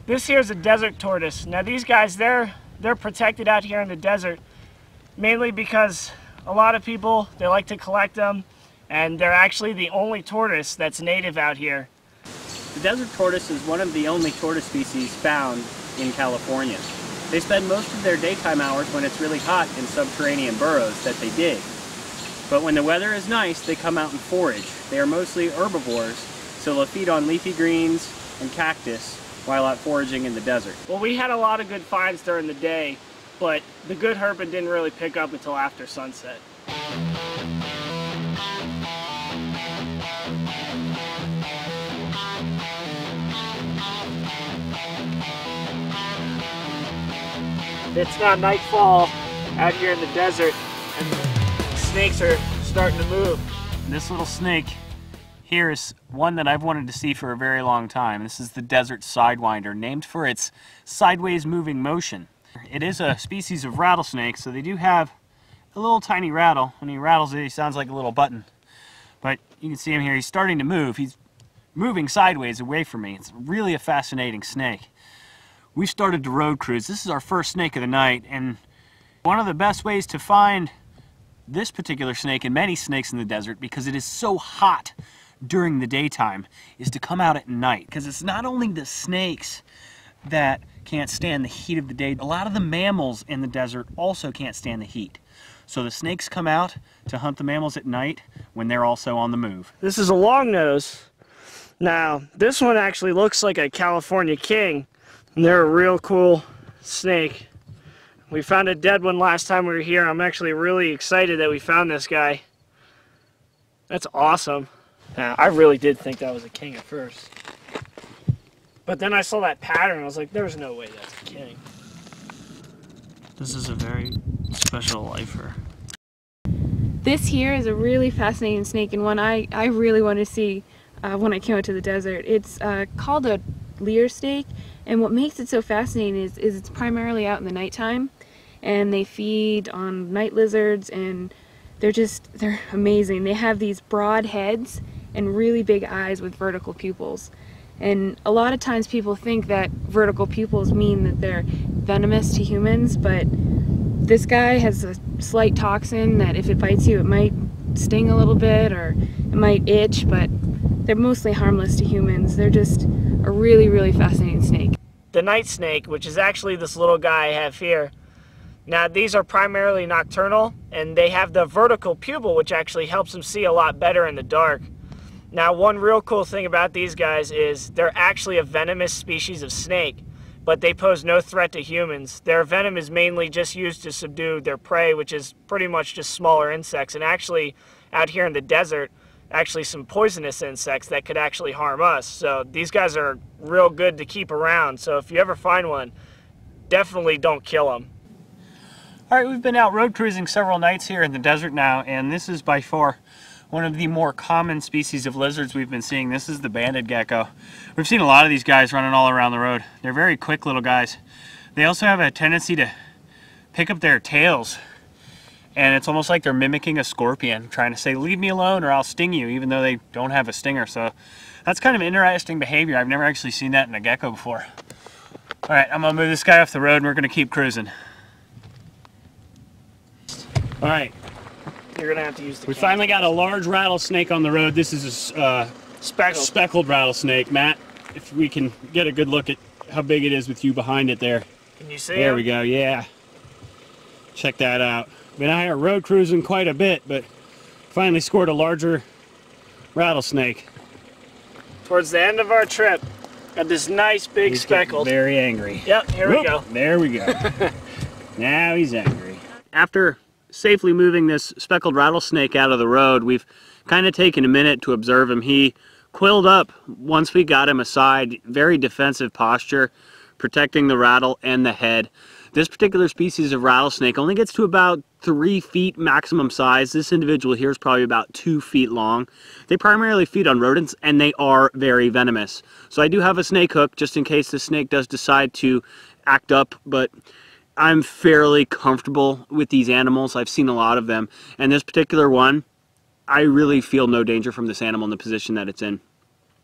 This here is a desert tortoise. Now these guys, they're protected out here in the desert, mainly because a lot of people, they like to collect them, and they're actually the only tortoise that's native out here. The desert tortoise is one of the only tortoise species found in California. They spend most of their daytime hours when it's really hot in subterranean burrows that they dig. But when the weather is nice, they come out and forage. They are mostly herbivores, so they'll feed on leafy greens and cactus while out foraging in the desert. Well, we had a lot of good finds during the day, but the good herping didn't really pick up until after sunset. It's not nightfall out here in the desert, and the snakes are starting to move. This little snake here is one that I've wanted to see for a very long time. This is the desert Sidewinder, named for its sideways moving motion. It is a species of rattlesnake, so they do have a little tiny rattle. When he rattles it, he sounds like a little button. But you can see him here, he's starting to move. He's moving sideways away from me. It's really a fascinating snake. We started to road cruise. This is our first snake of the night, and one of the best ways to find this particular snake and many snakes in the desert, because it is so hot during the daytime, is to come out at night. Because it's not only the snakes that can't stand the heat of the day, a lot of the mammals in the desert also can't stand the heat. So the snakes come out to hunt the mammals at night when they're also on the move. This is a long nose. Now, this one actually looks like a California king, and they're a real cool snake. We found a dead one last time we were here. I'm actually really excited that we found this guy. That's awesome. I really did think that was a king at first. But then I saw that pattern, I was like, there's no way that's a king. This is a very special lifer. This here is a really fascinating snake, and one I really want to see when I came out to the desert. It's called a leer snake, and what makes it so fascinating is it's primarily out in the nighttime, and they feed on night lizards, and they're amazing. They have these broad heads and really big eyes with vertical pupils. And a lot of times people think that vertical pupils mean that they're venomous to humans, but this guy has a slight toxin that if it bites you, it might sting a little bit or it might itch, but they're mostly harmless to humans. They're just a really, really fascinating snake. The night snake, which is actually this little guy I have here. Now, these are primarily nocturnal, and they have the vertical pupil, which actually helps them see a lot better in the dark. Now, one real cool thing about these guys is they're actually a venomous species of snake, but they pose no threat to humans. Their venom is mainly just used to subdue their prey, which is pretty much just smaller insects, and actually out here in the desert, actually some poisonous insects that could actually harm us. So these guys are real good to keep around, so if you ever find one, definitely don't kill them. All right, we've been out road cruising several nights here in the desert now, and this is by far one of the more common species of lizards we've been seeing. This is the banded gecko. We've seen a lot of these guys running all around the road. They're very quick little guys. They also have a tendency to pick up their tails, and it's almost like they're mimicking a scorpion, trying to say, leave me alone or I'll sting you, even though they don't have a stinger. So that's kind of interesting behavior. I've never actually seen that in a gecko before. All right, I'm gonna move this guy off the road and we're gonna keep cruising. All right. You're gonna have to use the We finally got a large rattlesnake on the road. This is a speckled rattlesnake. Matt, if we can get a good look at how big it is with you behind it there. Can you see There him? we go, yeah. Check that out. Been out here road cruising quite a bit, but finally scored a larger rattlesnake. Towards the end of our trip, got this nice big He's speckled. very angry. Yep, here we go. There we go. Now he's angry. After safely moving this speckled rattlesnake out of the road, we've kind of taken a minute to observe him. He quilled up once we got him aside. Very defensive posture, protecting the rattle and the head. This particular species of rattlesnake only gets to about 3 feet maximum size. This individual here is probably about 2 feet long. They primarily feed on rodents, and they are very venomous. So I do have a snake hook just in case the snake does decide to act up, but I'm fairly comfortable with these animals. I've seen a lot of them, and this particular one, I really feel no danger from this animal in the position that it's in.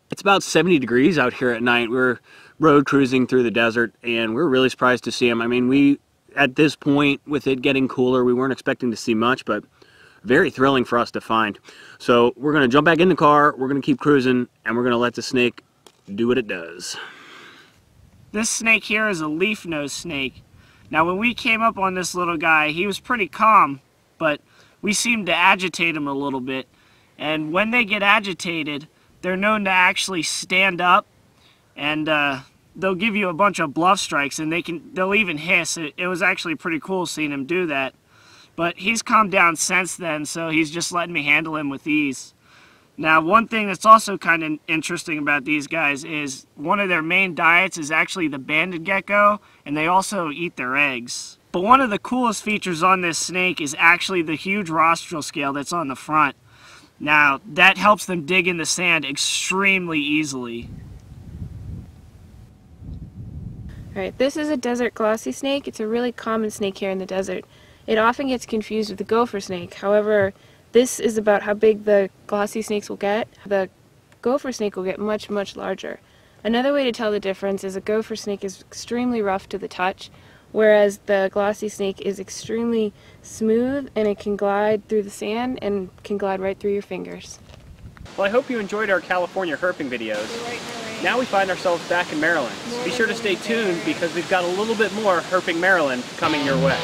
It's about 70 degrees out here at night. We're road cruising through the desert, and we're really surprised to see him. I mean, at this point, with it getting cooler, we weren't expecting to see much, but very thrilling for us to find. So we're going to jump back in the car, we're going to keep cruising, and we're going to let the snake do what it does. This snake here is a leaf-nosed snake. Now when we came up on this little guy, he was pretty calm, but we seemed to agitate him a little bit. And when they get agitated, they're known to actually stand up, and they'll give you a bunch of bluff strikes, and they'll even hiss. It was actually pretty cool seeing him do that. But he's calmed down since then, so he's just letting me handle him with ease. Now, one thing that's also kind of interesting about these guys is one of their main diets is actually the banded gecko, and they also eat their eggs. But one of the coolest features on this snake is actually the huge rostral scale that's on the front. Now, that helps them dig in the sand extremely easily. Alright, this is a desert glossy snake. It's a really common snake here in the desert. It often gets confused with the gopher snake. However, this is about how big the glossy snakes will get. The gopher snake will get much, much larger. Another way to tell the difference is a gopher snake is extremely rough to the touch, whereas the glossy snake is extremely smooth, and it can glide through the sand and can glide right through your fingers. Well, I hope you enjoyed our California herping videos. Now we find ourselves back in Maryland. Be sure to stay tuned because we've got a little bit more Herping Maryland coming your way.